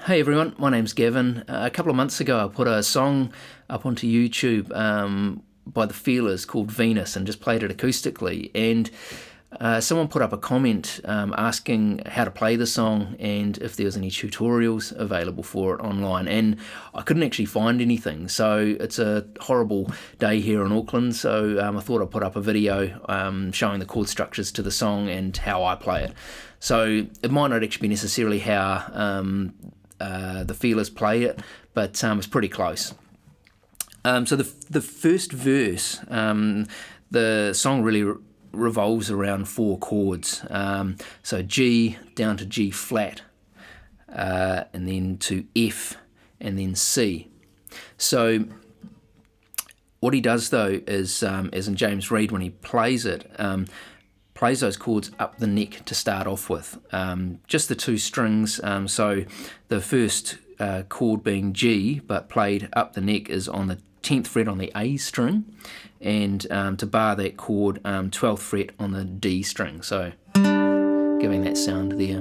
Hey everyone, my name's Gavin. A couple of months ago I put a song up onto YouTube by the Feelers called Venus and just played it acoustically, and someone put up a comment asking how to play the song and if there was any tutorials available for it online, and I couldn't actually find anything. So it's a horrible day here in Auckland, so I thought I'd put up a video showing the chord structures to the song and how I play it. So it might not actually be necessarily how the Feelers play it, but it's pretty close. So the first verse, the song really revolves around four chords. So G down to G flat, and then to F, and then C. So what he does though is, as in James Reed when he plays it, plays those chords up the neck to start off with, just the two strings. So the first chord being G, but played up the neck, is on the 10th fret on the A string, and to bar that chord, 12th fret on the D string. So giving that sound there.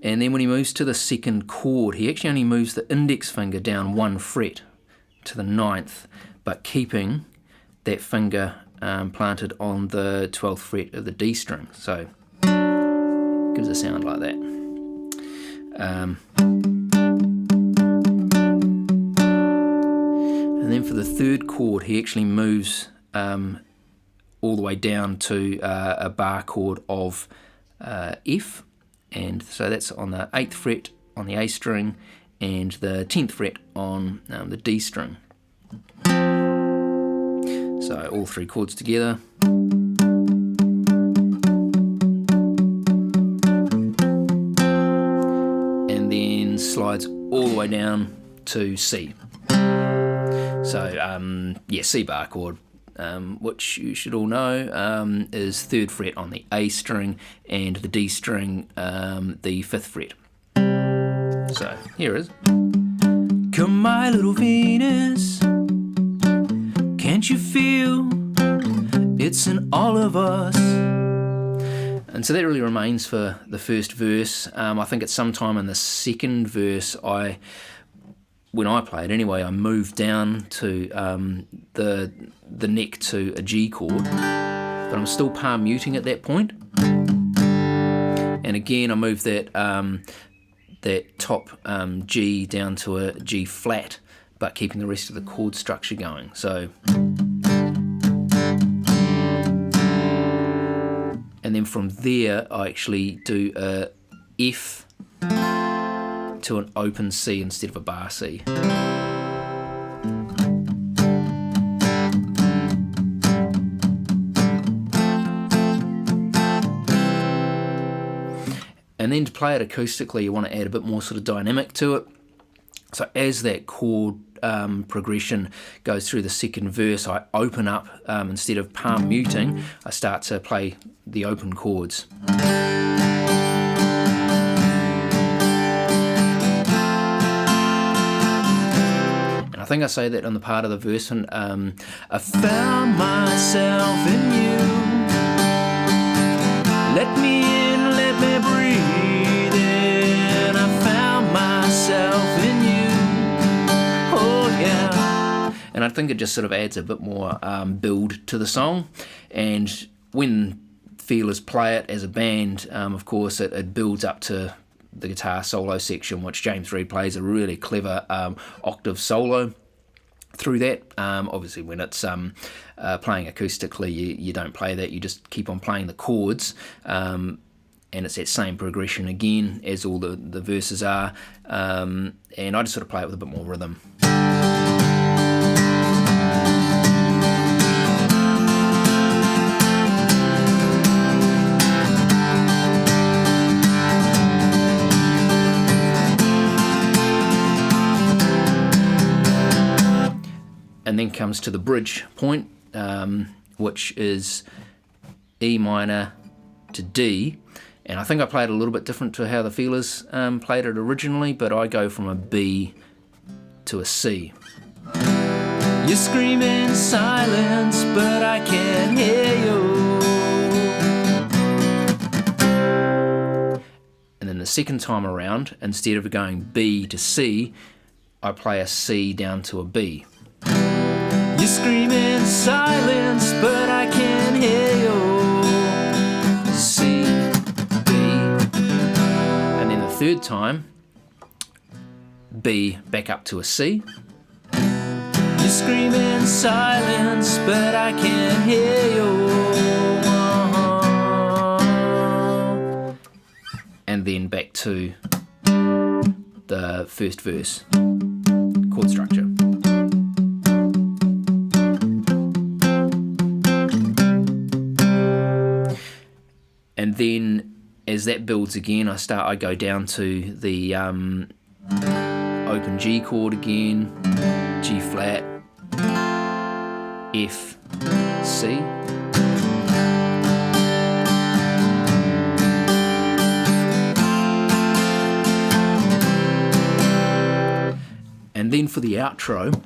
And then when he moves to the second chord, he actually only moves the index finger down one fret to the 9th, but keeping that finger planted on the 12th fret of the D string. So gives a sound like that. And then for the third chord, he actually moves all the way down to a bar chord of F, and so that's on the 8th fret on the A string and the 10th fret on the D string. So all three chords together. And then slides all the way down to C. So C bar chord, which you should all know is 3rd fret on the A string and the D string, the 5th fret. So here it is. Come my little Venus, can't you feel it's in all of us? And so that really remains for the first verse. I think it's sometime in the second verse, when I play it anyway, I move down to the neck to a G chord, but I'm still palm muting at that point. And again, I move that top G down to a G flat, but keeping the rest of the chord structure going. So, and then from there I actually do a F to an open C instead of a bar C. And then to play it acoustically, you want to add a bit more sort of dynamic to it. So as that chord progression goes through the second verse, I open up, instead of palm muting, I start to play the open chords. And I think I say that on the part of the verse, and I found myself in you, let me in, let me breathe in, I found myself in you. And I think it just sort of adds a bit more build to the song. And when Feelers play it as a band, of course, it builds up to the guitar solo section, which James Reed plays a really clever octave solo through that. Obviously, when it's playing acoustically, you don't play that, you just keep on playing the chords. And it's that same progression again as all the verses are. And I just sort of play it with a bit more rhythm. And then comes to the bridge point, which is E minor to D. And I think I played it a little bit different to how the Feelers played it originally, but I go from a B to a C. You scream in silence, but I can't hear you. second time around, instead of going B to C, I play a C down to a B. You scream in silence, but I can hear you. C, B. And then the third time, B back up to a C. You scream in silence, but I can hear you. And then back to the first verse chord structure. And then as that builds again, I go down to the open G chord again, G flat, F, C. And then for the outro,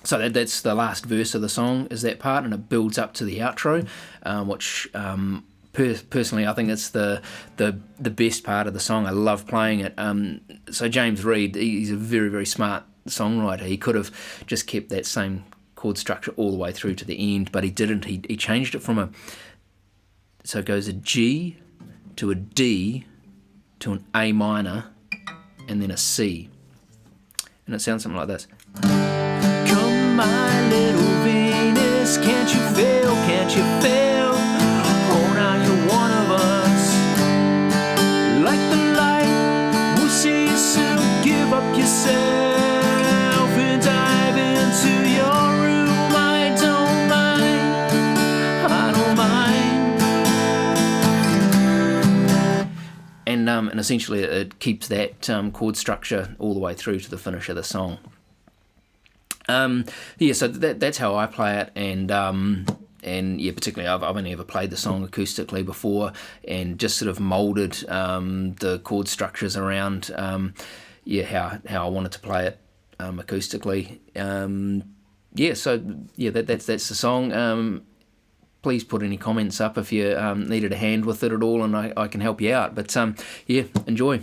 so that's the last verse of the song, is that part, and it builds up to the outro, which personally I think it's the best part of the song. I love playing it. So James Reed, he's a very, very smart songwriter. He could have just kept that same chord structure all the way through to the end, but he didn't. He changed it from so it goes a G to a D to an A minor and then a C. And it sounds something like this. Come my little Venus, can't you feel, can't you feel? Oh, now you're one of us. Like the light, we'll see you soon. Give up yourself and dive into your room. I don't mind. And essentially it keeps that chord structure all the way through to the finish of the song. So that's how I play it, and yeah, particularly I've only ever played the song acoustically before, and just sort of moulded the chord structures around how I wanted to play it acoustically. That's the song. Please put any comments up if you needed a hand with it at all, and I can help you out. But enjoy.